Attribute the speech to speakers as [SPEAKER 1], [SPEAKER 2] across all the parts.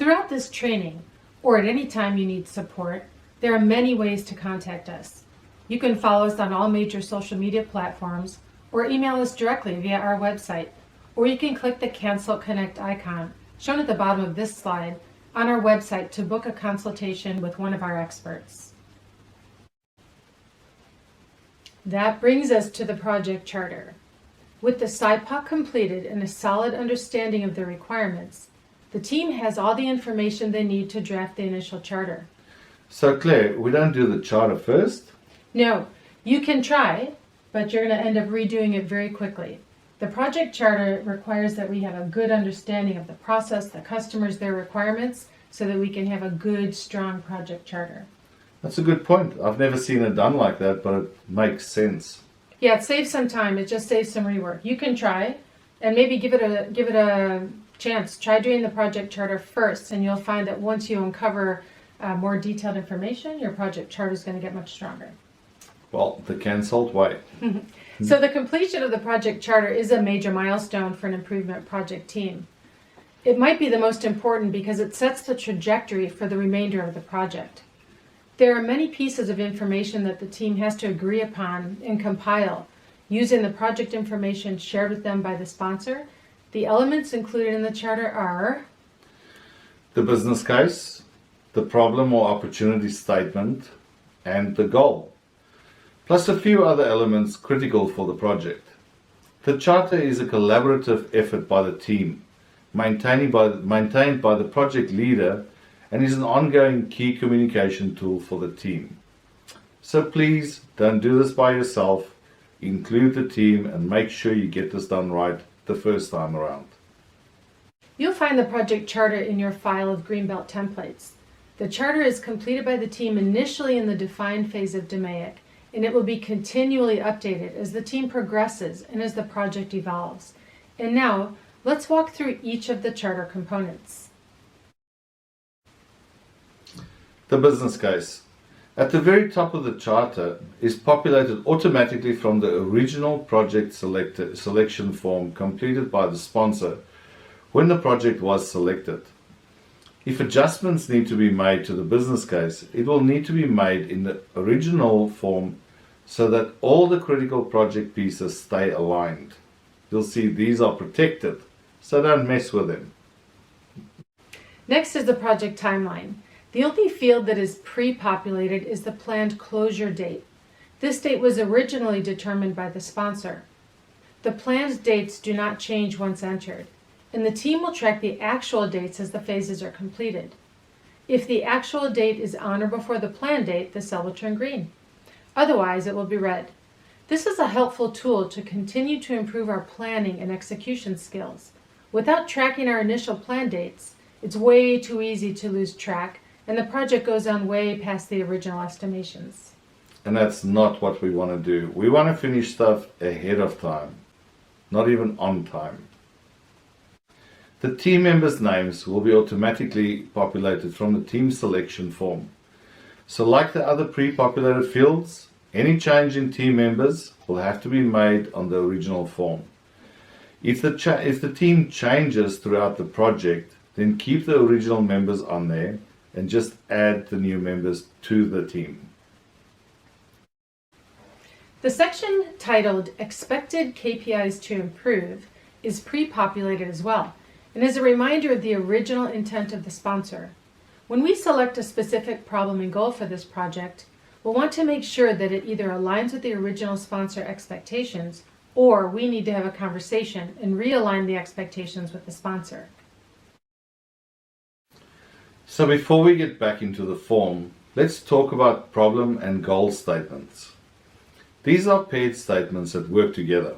[SPEAKER 1] Throughout this training, or at any time you need support, there are many ways to contact us. You can follow us on all major social media platforms or email us directly via our website, or you can click the Cancel Connect icon shown at the bottom of this slide on our website to book a consultation with one of our experts. That brings us to the project charter. With the SIPOC completed and a solid understanding of the requirements, the team has all the information they need to draft the initial charter.
[SPEAKER 2] So Claire, we don't do the charter first?
[SPEAKER 1] No, you can try, but you're going to end up redoing it very quickly. The project charter requires that we have a good understanding of the process, the customers, their requirements, so that we can have a good, strong project charter.
[SPEAKER 2] That's a good point. I've never seen it done like that, but it makes sense.
[SPEAKER 1] Yeah, it saves some time. It just saves some rework. You can try, and maybe give it a chance. Try doing the project charter first, and you'll find that once you uncover more detailed information, your project charter is going to get much stronger.
[SPEAKER 2] Well, the cancelled way.
[SPEAKER 1] So the completion of the project charter is a major milestone for an improvement project team. It might be the most important because it sets the trajectory for the remainder of the project. There are many pieces of information that the team has to agree upon and compile using the project information shared with them by the sponsor. The elements included in the charter are
[SPEAKER 2] the business case, the problem or opportunity statement, and the goal, plus a few other elements critical for the project. The charter is a collaborative effort by the team, maintained by the project leader, and is an ongoing key communication tool for the team. So please don't do this by yourself. Include the team and make sure you get this done right the first time around.
[SPEAKER 1] You'll find the project charter in your file of Greenbelt templates. The charter is completed by the team initially in the defined phase of DMAIC, and it will be continually updated as the team progresses and as the project evolves. And now, let's walk through each of the charter components.
[SPEAKER 2] The business case. At the very top of the charter is populated automatically from the original project selection form completed by the sponsor when the project was selected. If adjustments need to be made to the business case, it will need to be made in the original form so that all the critical project pieces stay aligned. You'll see these are protected, so don't mess with them.
[SPEAKER 1] Next is the project timeline. The only field that is pre-populated is the planned closure date. This date was originally determined by the sponsor. The planned dates do not change once entered, and the team will track the actual dates as the phases are completed. If the actual date is on or before the planned date, the cell will turn green. Otherwise, it will be red. This is a helpful tool to continue to improve our planning and execution skills. Without tracking our initial plan dates, it's way too easy to lose track, and the project goes on way past the original estimations.
[SPEAKER 2] And that's not what we want to do. We want to finish stuff ahead of time, not even on time. The team members' names will be automatically populated from the team selection form. So like the other pre-populated fields, any change in team members will have to be made on the original form. If the team changes throughout the project, then keep the original members on there and just add the new members to the team.
[SPEAKER 1] The section titled Expected KPIs to Improve is pre-populated as well, and is a reminder of the original intent of the sponsor. When we select a specific problem and goal for this project, we'll want to make sure that it either aligns with the original sponsor expectations, or we need to have a conversation and realign the expectations with the sponsor.
[SPEAKER 2] So before we get back into the form, let's talk about problem and goal statements. These are paired statements that work together.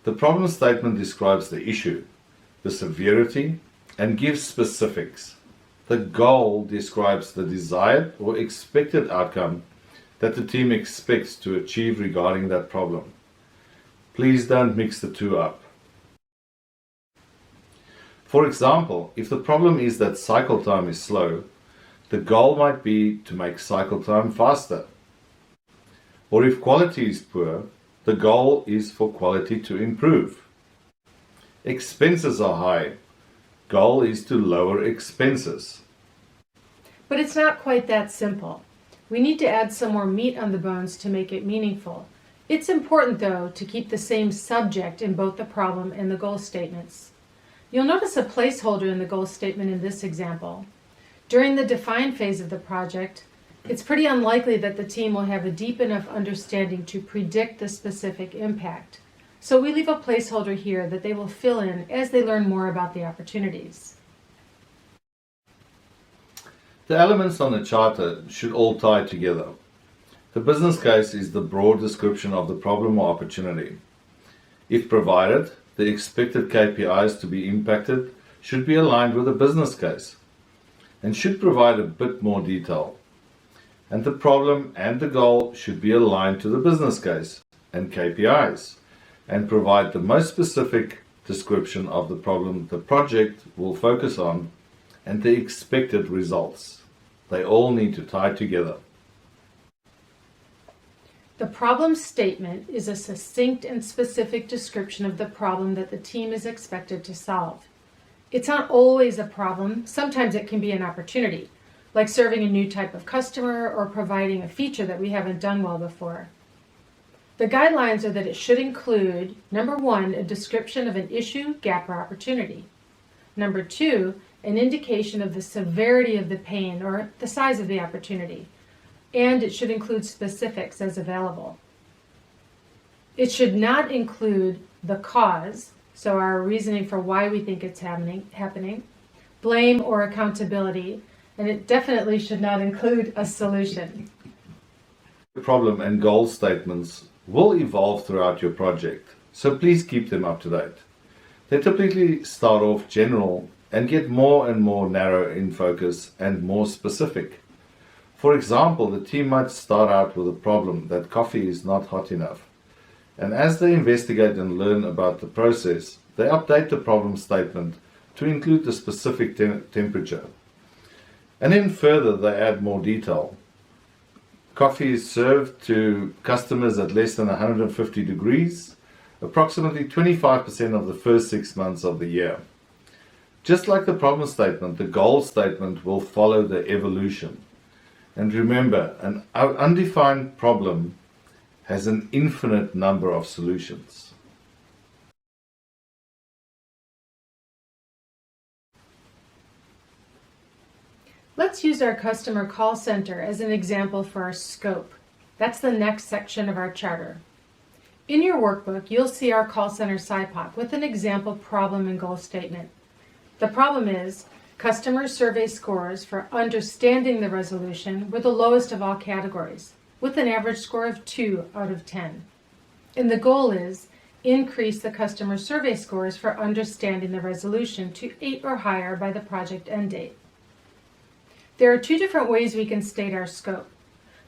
[SPEAKER 2] The problem statement describes the issue, the severity, and gives specifics. The goal describes the desired or expected outcome that the team expects to achieve regarding that problem. Please don't mix the two up. For example, if the problem is that cycle time is slow, the goal might be to make cycle time faster. Or if quality is poor, the goal is for quality to improve. Expenses are high. goal is to lower expenses.
[SPEAKER 1] But it's not quite that simple. We need to add some more meat on the bones to make it meaningful. It's important, though, to keep the same subject in both the problem and the goal statements. You'll notice a placeholder in the goal statement in this example. During the define phase of the project, it's pretty unlikely that the team will have a deep enough understanding to predict the specific impact. So we leave a placeholder here that they will fill in as they learn more about the opportunities.
[SPEAKER 2] The elements on the charter should all tie together. The business case is the broad description of the problem or opportunity. If provided, the expected KPIs to be impacted should be aligned with the business case and should provide a bit more detail. And the problem and the goal should be aligned to the business case and KPIs and provide the most specific description of the problem the project will focus on and the expected results. They all need to tie together.
[SPEAKER 1] The problem statement is a succinct and specific description of the problem that the team is expected to solve. It's not always a problem. Sometimes it can be an opportunity, like serving a new type of customer or providing a feature that we haven't done well before. The guidelines are that it should include, number 1, a description of an issue, gap, or opportunity. Number 2, an indication of the severity of the pain or the size of the opportunity. And it should include specifics as available. It should not include the cause, so our reasoning for why we think it's happening, blame or accountability, and it definitely should not include a solution.
[SPEAKER 2] Problem and goal statements will evolve throughout your project, so please keep them up to date. They typically start off general and get more and more narrow in focus and more specific. For example, the team might start out with a problem that coffee is not hot enough. And as they investigate and learn about the process, they update the problem statement to include the specific temperature. And then further, they add more detail. Coffee is served to customers at less than 150 degrees, approximately 25% of the first 6 months of the year. Just like the problem statement, the goal statement will follow the evolution. And remember, an undefined problem has an infinite number of solutions.
[SPEAKER 1] Let's use our customer call center as an example for our scope. That's the next section of our charter. In your workbook, you'll see our call center SIPOC with an example problem and goal statement. The problem is, customer survey scores for understanding the resolution were the lowest of all categories, with an average score of 2 out of 10. And the goal is, increase the customer survey scores for understanding the resolution to 8 or higher by the project end date. There are 2 different ways we can state our scope.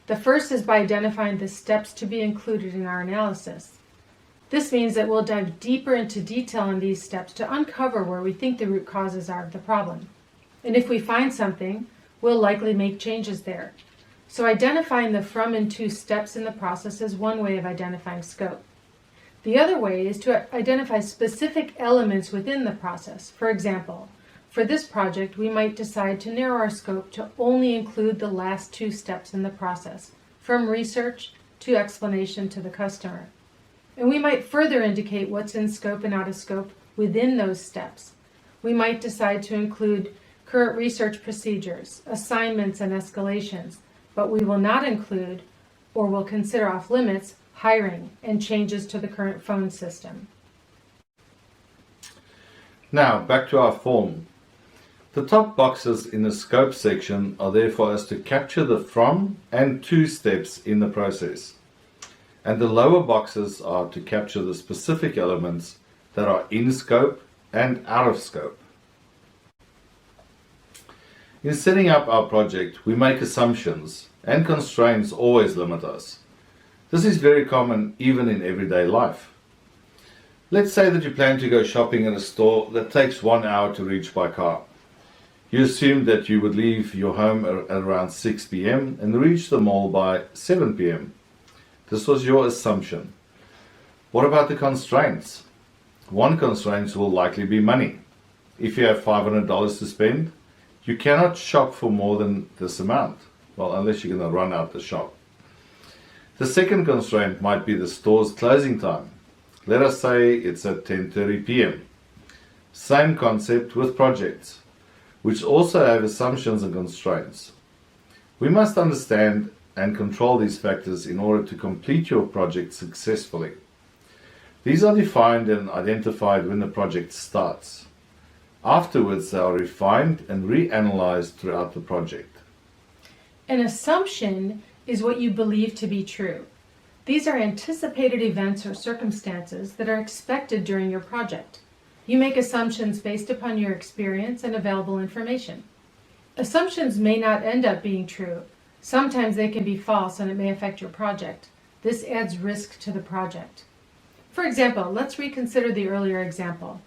[SPEAKER 1] The first is by identifying the steps to be included in our analysis. This means that we'll dive deeper into detail in these steps to uncover where we think the root causes are of the problem. And if we find something, we'll likely make changes there. So identifying the from and to steps in the process is one way of identifying scope. The other way is to identify specific elements within the process. For example, for this project, we might decide to narrow our scope to only include the last 2 steps in the process, from research to explanation to the customer. And we might further indicate what's in scope and out of scope within those steps. We might decide to include current research procedures, assignments, and escalations, but we will not include or will consider off limits hiring and changes to the current phone system.
[SPEAKER 2] Now, back to our form. The top boxes in the scope section are there for us to capture the from and to steps in the process. And the lower boxes are to capture the specific elements that are in scope and out of scope. In setting up our project, we make assumptions, and constraints always limit us. This is very common even in everyday life. Let's say that you plan to go shopping in a store that takes 1 hour to reach by car. You assumed that you would leave your home at around 6 p.m. and reach the mall by 7 p.m. This was your assumption. What about the constraints? One constraint will likely be money. If you have $500 to spend, you cannot shop for more than this amount. Well, unless you're going to run out the shop. The second constraint might be the store's closing time. Let us say it's at 10:30 p.m. Same concept with projects, which also have assumptions and constraints. We must understand and control these factors in order to complete your project successfully. These are defined and identified when the project starts. Afterwards, they are refined and reanalyzed throughout the project.
[SPEAKER 1] An assumption is what you believe to be true. These are anticipated events or circumstances that are expected during your project. You make assumptions based upon your experience and available information. Assumptions may not end up being true. Sometimes they can be false and it may affect your project. This adds risk to the project. For example, let's reconsider the earlier example.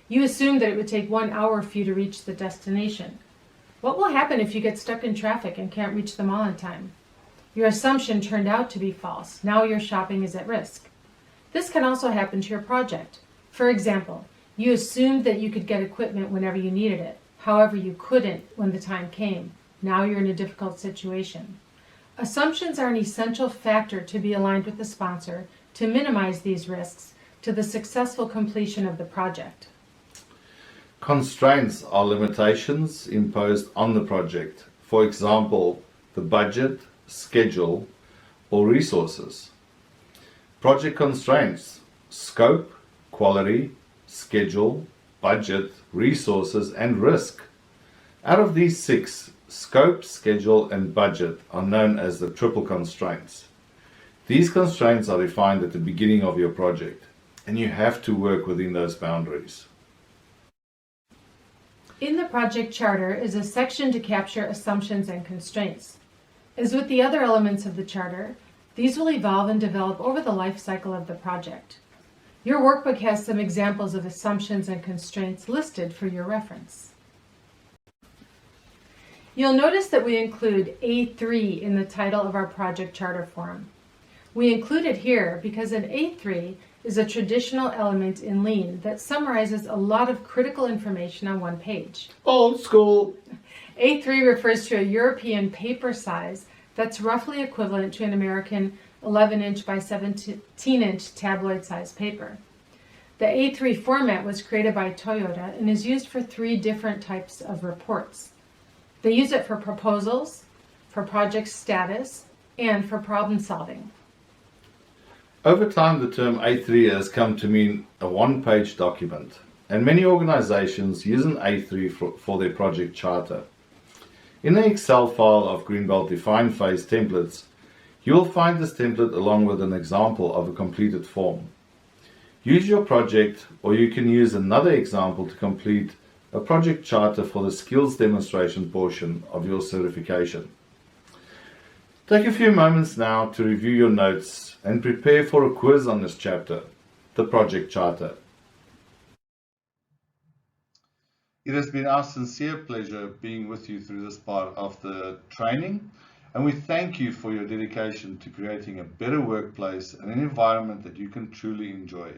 [SPEAKER 1] You assumed that it would take 1 hour for you to reach the destination. What will happen if you get stuck in traffic and can't reach the mall in time? Your assumption turned out to be false. Now your shopping is at risk. This can also happen to your project. For example, you assumed that you could get equipment whenever you needed it. However, you couldn't when the time came. Now you're in a difficult situation. Assumptions are an essential factor to be aligned with the sponsor to minimize these risks to the successful completion of the project.
[SPEAKER 2] Constraints are limitations imposed on the project. For example, the budget, schedule, or resources. Project constraints: scope, quality, schedule, budget, resources, and risk. Out of these 6, scope, schedule, and budget are known as the triple constraints. These constraints are defined at the beginning of your project, and you have to work within those boundaries.
[SPEAKER 1] In the project charter is a section to capture assumptions and constraints. As with the other elements of the charter, these will evolve and develop over the life cycle of the project. Your workbook has some examples of assumptions and constraints listed for your reference. You'll notice that we include A3 in the title of our project charter form. We include it here because an A3 is a traditional element in Lean that summarizes a lot of critical information on one page.
[SPEAKER 2] Old school!
[SPEAKER 1] A3 refers to a European paper size that's roughly equivalent to an American 11-inch by 17-inch tabloid size paper. The A3 format was created by Toyota and is used for 3 different types of reports. They use it for proposals, for project status, and for problem solving.
[SPEAKER 2] Over time, the term A3 has come to mean a one-page document, and many organizations use an A3 for their project charter. In the Excel file of Greenbelt Define Phase templates, you will find this template along with an example of a completed form. Use your project, or you can use another example to complete a project charter for the skills demonstration portion of your certification. Take a few moments now to review your notes and prepare for a quiz on this chapter, the project charter. It has been our sincere pleasure being with you through this part of the training, and we thank you for your dedication to creating a better workplace and an environment that you can truly enjoy.